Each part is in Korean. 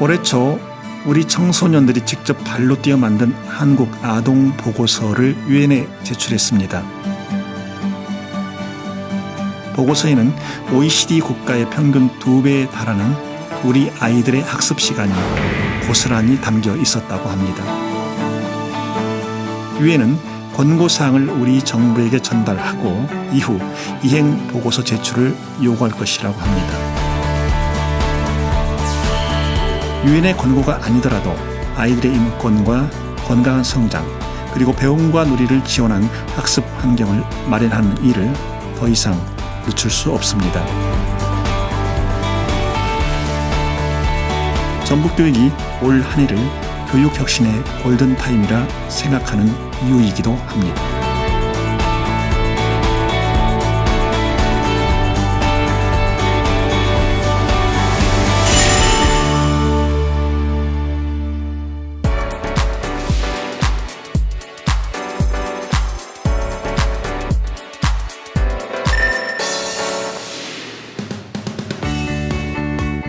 올해 초 우리 청소년들이 직접 발로 뛰어 만든 한국 아동 보고서를 유엔에 제출했습니다. 보고서에는 OECD 국가의 평균 2배에 달하는 우리 아이들의 학습 시간이 고스란히 담겨 있었다고 합니다. 유엔은 권고사항을 우리 정부에게 전달하고 이후 이행 보고서 제출을 요구할 것이라고 합니다. 유엔의 권고가 아니더라도 아이들의 인권과 건강한 성장 그리고 배움과 놀이를 지원하는 학습 환경을 마련하는 일을 더 이상 늦출 수 없습니다. 전북교육이 올 한 해를 교육혁신의 골든타임이라 생각하는 이유이기도 합니다.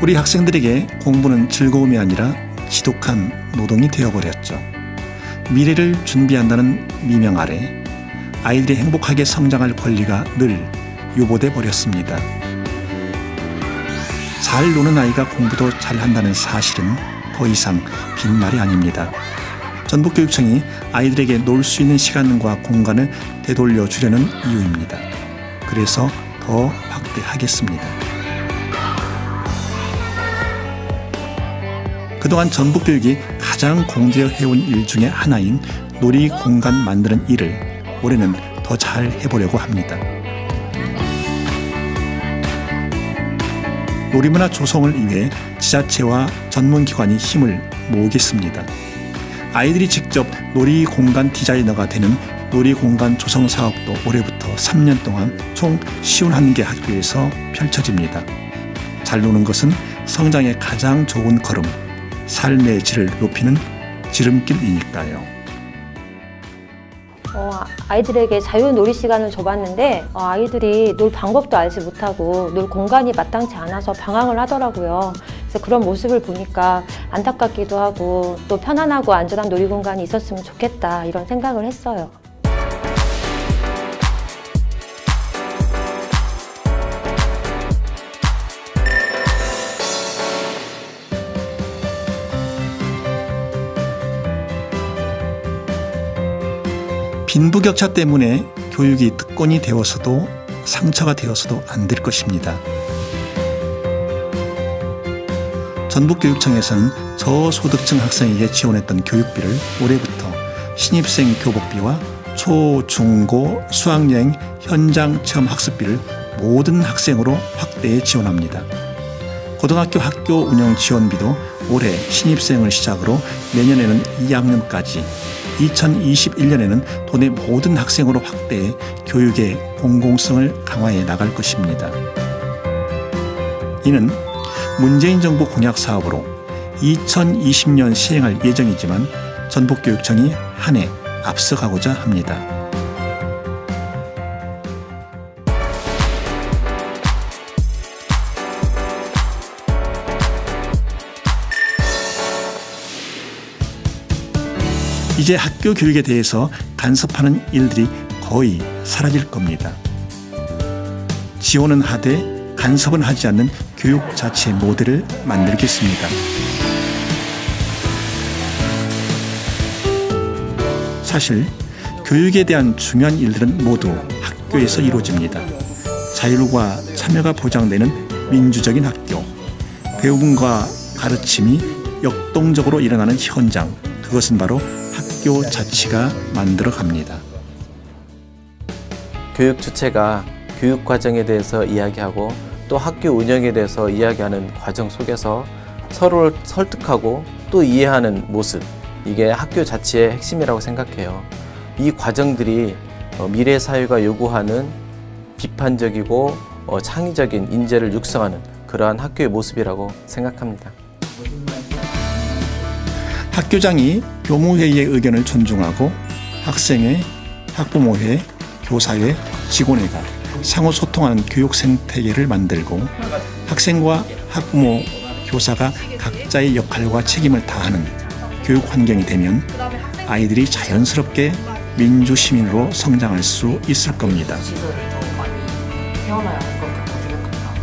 우리 학생들에게 공부는 즐거움이 아니라 지독한 노동이 되어버렸죠. 미래를 준비한다는 미명 아래 아이들이 행복하게 성장할 권리가 늘 유보돼 버렸습니다. 잘 노는 아이가 공부도 잘한다는 사실은 더 이상 빈말이 아닙니다. 전북교육청이 아이들에게 놀 수 있는 시간과 공간을 되돌려 주려는 이유입니다. 그래서 더 확대하겠습니다. 그동안 전북교육이 가장 공들여 해온 일 중에 하나인 놀이 공간 만드는 일을 올해는 더 잘 해보려고 합니다. 놀이문화 조성을 위해 지자체와 전문기관이 힘을 모으겠습니다. 아이들이 직접 놀이 공간 디자이너가 되는 놀이 공간 조성 사업도 올해부터 3년 동안 총 51개 학교에서 펼쳐집니다. 잘 노는 것은 성장에 가장 좋은 걸음, 삶의 질을 높이는 지름길이니까요. 아이들에게 자유놀이 시간을 줘봤는데 아이들이 놀 방법도 알지 못하고 놀 공간이 마땅치 않아서 방황을 하더라고요. 그래서 그런 모습을 보니까 안타깝기도 하고 또 편안하고 안전한 놀이 공간이 있었으면 좋겠다 이런 생각을 했어요. 빈부격차 때문에 교육이 특권이 되어서도 상처가 되어서도 안 될 것입니다. 전북교육청에서는 저소득층 학생에게 지원했던 교육비를 올해부터 신입생 교복비와 초, 중, 고 수학여행 현장 체험 학습비를 모든 학생으로 확대해 지원합니다. 고등학교 학교 운영 지원비도 올해 신입생을 시작으로 내년에는 2학년까지 2021년에는 도내 모든 학생으로 확대해 교육의 공공성을 강화해 나갈 것입니다. 이는 문재인 정부 공약 사업으로 2020년 시행할 예정이지만 전북교육청이 한 해 앞서가고자 합니다. 이제 학교 교육에 대해서 간섭하는 일들이 거의 사라질 겁니다. 지원은 하되 간섭은 하지 않는 교육 자체 모델을 만들겠습니다. 사실 교육에 대한 중요한 일들은 모두 학교에서 이루어집니다. 자율과 참여가 보장되는 민주적인 학교, 배움과 가르침이 역동적으로 일어나는 현장, 그것은 바로 학교 자치가 만들어 갑니다. 교육 주체가 교육 과정에 대해서 이야기하고 또 학교 운영에 대해서 이야기하는 과정 속에서 서로를 설득하고 또 이해하는 모습, 이게 학교 자치의 핵심이라고 생각해요. 이 과정들이 미래 사회가 요구하는 비판적이고 창의적인 인재를 육성하는 그러한 학교의 모습이라고 생각합니다. 학교장이 교무회의의 의견을 존중하고 학생회, 학부모회, 교사회, 직원회가 상호 소통하는 교육 생태계를 만들고 학생과 학부모, 교사가 각자의 역할과 책임을 다하는 교육 환경이 되면 아이들이 자연스럽게 민주 시민으로 성장할 수 있을 겁니다. 시설을 좀 많이 배워놔야 할 것 같다고 생각합니다.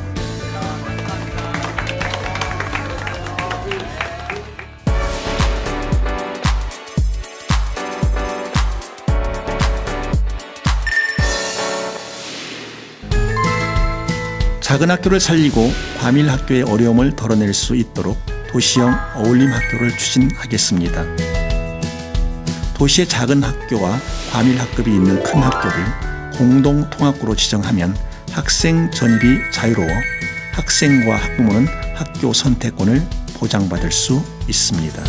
작은 학교를 살리고 과밀 학교의 어려움을 덜어낼 수 있도록 도시형 어울림 학교를 추진하겠습니다. 도시의 작은 학교와 과밀 학급이 있는 큰 학교를 공동 통학구로 지정하면 학생 전입이 자유로워 학생과 학부모는 학교 선택권을 보장받을 수 있습니다.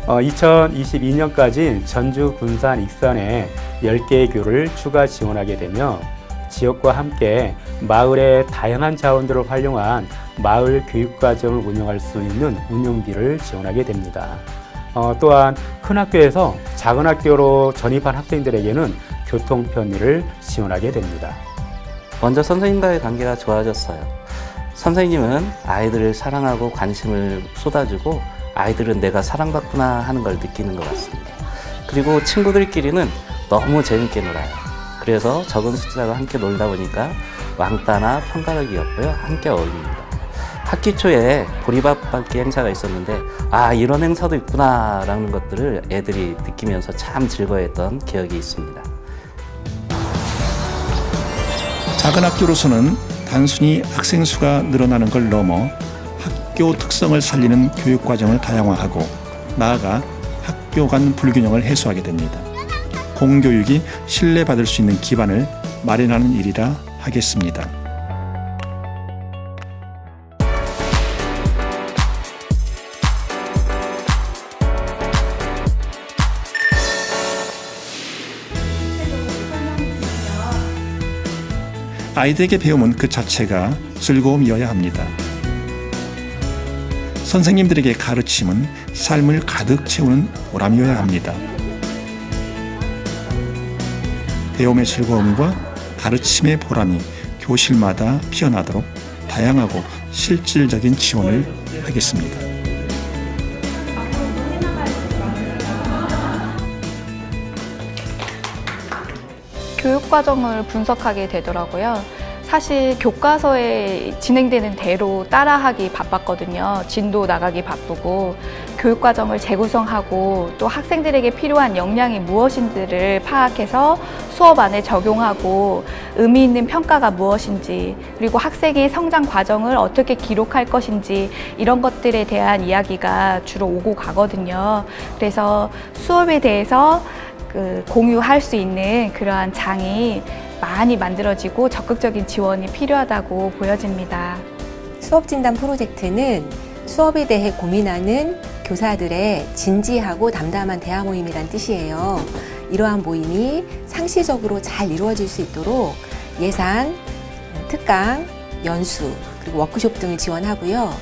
어, 2022년까지 전주, 군산, 익산에 10개의 교를 추가 지원하게 되며 지역과 함께 마을의 다양한 자원들을 활용한 마을 교육과정을 운영할 수 있는 운영비를 지원하게 됩니다. 또한 큰 학교에서 작은 학교로 전입한 학생들에게는 교통 편의를 지원하게 됩니다. 먼저 선생님과의 관계가 좋아졌어요. 선생님은 아이들을 사랑하고 관심을 쏟아주고 아이들은 내가 사랑받구나 하는 걸 느끼는 것 같습니다. 그리고 친구들끼리는 너무 재밌게 놀아요. 그래서 적은 숫자가 함께 놀다 보니까 왕따나 편가르기 없고요. 함께 어울립니다. 학기 초에 보리밥받기 행사가 있었는데 이런 행사도 있구나 라는 것들을 애들이 느끼면서 참 즐거워했던 기억이 있습니다. 작은 학교로서는 단순히 학생 수가 늘어나는 걸 넘어 학교 특성을 살리는 교육 과정을 다양화하고 나아가 학교 간 불균형을 해소하게 됩니다. 공교육이 신뢰받을 수 있는 기반을 마련하는 일이라 하겠습니다. 아이들에게 배움은 그 자체가 즐거움이어야 합니다. 선생님들에게 가르침은 삶을 가득 채우는 보람이어야 합니다. 배움의 즐거움과 가르침의 보람이 교실마다 피어나도록 다양하고 실질적인 지원을 하겠습니다. 교육과정을 분석하게 되더라고요. 사실 교과서에 진행되는 대로 따라하기 바빴거든요. 진도 나가기 바쁘고 교육과정을 재구성하고 또 학생들에게 필요한 역량이 무엇인지를 파악해서 수업 안에 적용하고 의미 있는 평가가 무엇인지 그리고 학생의 성장 과정을 어떻게 기록할 것인지 이런 것들에 대한 이야기가 주로 오고 가거든요. 그래서 수업에 대해서 공유할 수 있는 그러한 장이 많이 만들어지고 적극적인 지원이 필요하다고 보여집니다. 수업진단 프로젝트는 수업에 대해 고민하는 교사들의 진지하고 담담한 대화 모임이란 뜻이에요. 이러한 모임이 상시적으로 잘 이루어질 수 있도록 예산, 특강, 연수, 그리고 워크숍 등을 지원하고요.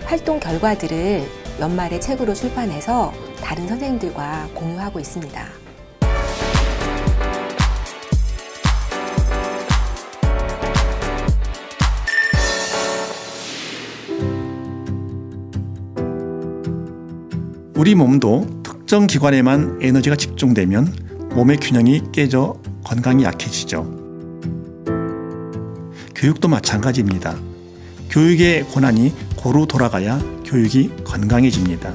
활동 결과들을 연말에 책으로 출판해서 다른 선생님들과 공유하고 있습니다. 우리 몸도 특정 기관에만 에너지가 집중되면 몸의 균형이 깨져 건강이 약해지죠. 교육도 마찬가지입니다. 교육의 권한이 고루 돌아가야 교육이 건강해집니다.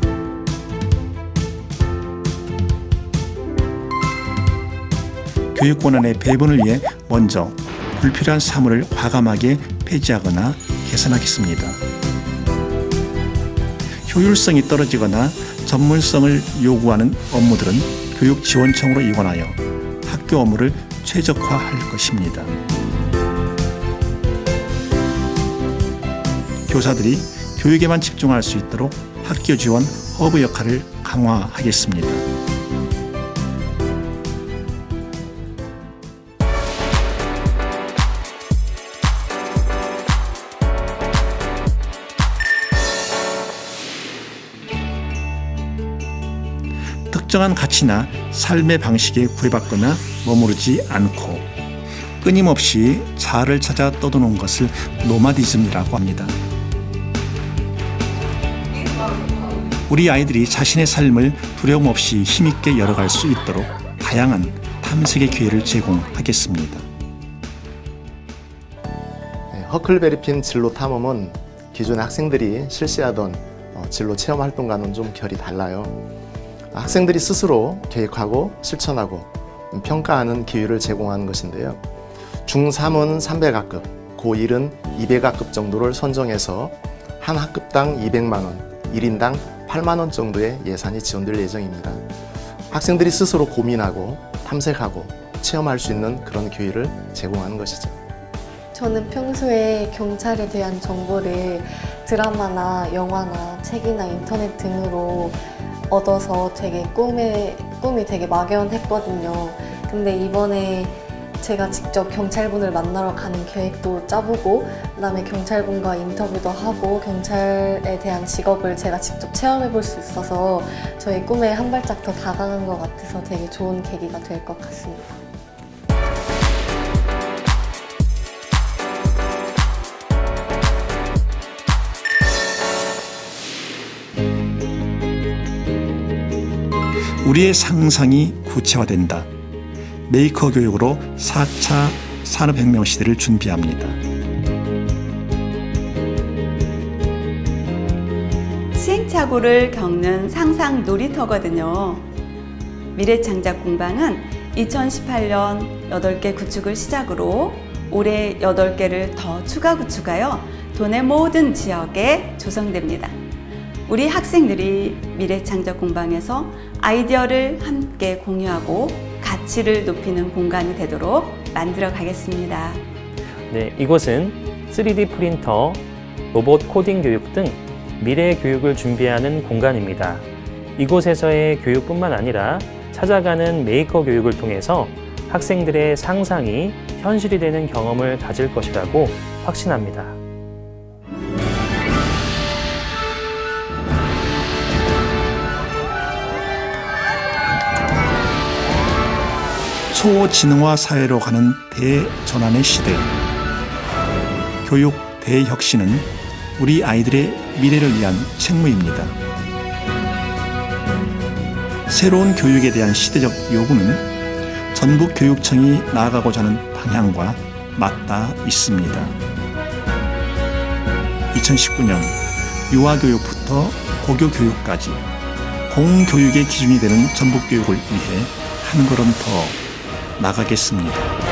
교육 권한의 배분을 위해 먼저 불필요한 사물을 과감하게 폐지하거나 개선하겠습니다. 효율성이 떨어지거나 전문성을 요구하는 업무들은 교육지원청으로 이관하여 학교 업무를 최적화할 것입니다. 교사들이 교육에만 집중할 수 있도록 학교 지원 허브 역할을 강화하겠습니다. 특정한 가치나 삶의 방식에 구애받거나 머무르지 않고 끊임없이 자아를 찾아 떠도는 것을 노마디즘이라고 합니다. 우리 아이들이 자신의 삶을 두려움 없이 힘있게 열어갈 수 있도록 다양한 탐색의 기회를 제공하겠습니다. 허클베리핀 진로 탐험은 기존 학생들이 실시하던 진로 체험 활동과는 좀 결이 달라요. 학생들이 스스로 계획하고 실천하고 평가하는 기회를 제공하는 것인데요. 중3은 300학급, 고1은 200학급 정도를 선정해서 한 학급당 200만 원, 1인당 8만 원 정도의 예산이 지원될 예정입니다. 학생들이 스스로 고민하고 탐색하고 체험할 수 있는 그런 기회를 제공하는 것이죠. 저는 평소에 경찰에 대한 정보를 드라마나 영화나 책이나 인터넷 등으로 얻어서 되게 꿈이 되게 막연했거든요. 근데 이번에 제가 직접 경찰분을 만나러 가는 계획도 짜보고 그다음에 경찰분과 인터뷰도 하고 경찰에 대한 직업을 제가 직접 체험해 볼 수 있어서 저희 꿈에 한 발짝 더 다가간 것 같아서 되게 좋은 계기가 될 것 같습니다. 우리의 상상이 구체화된다. 메이커 교육으로 4차 산업혁명 시대를 준비합니다. 시행착오를 겪는 상상 놀이터거든요. 미래창작 공방은 2018년 8개 구축을 시작으로 올해 8개를 더 추가 구축하여 도내 모든 지역에 조성됩니다. 우리 학생들이 미래창작 공방에서 아이디어를 함께 공유하고 가치를 높이는 공간이 되도록 만들어 가겠습니다. 네, 이곳은 3D 프린터, 로봇 코딩 교육 등 미래 교육을 준비하는 공간입니다. 이곳에서의 교육뿐만 아니라 찾아가는 메이커 교육을 통해서 학생들의 상상이 현실이 되는 경험을 가질 것이라고 확신합니다. 초지능화 사회로 가는 대전환의 시대. 교육 대혁신은 우리 아이들의 미래를 위한 책무입니다. 새로운 교육에 대한 시대적 요구는 전국교육청이 나아가고자 하는 방향과 맞닿아 있습니다. 2019년 유아교육부터 고교교육까지 공교육의 기준이 되는 전국교육을 위해 한 걸음 더 나가겠습니다.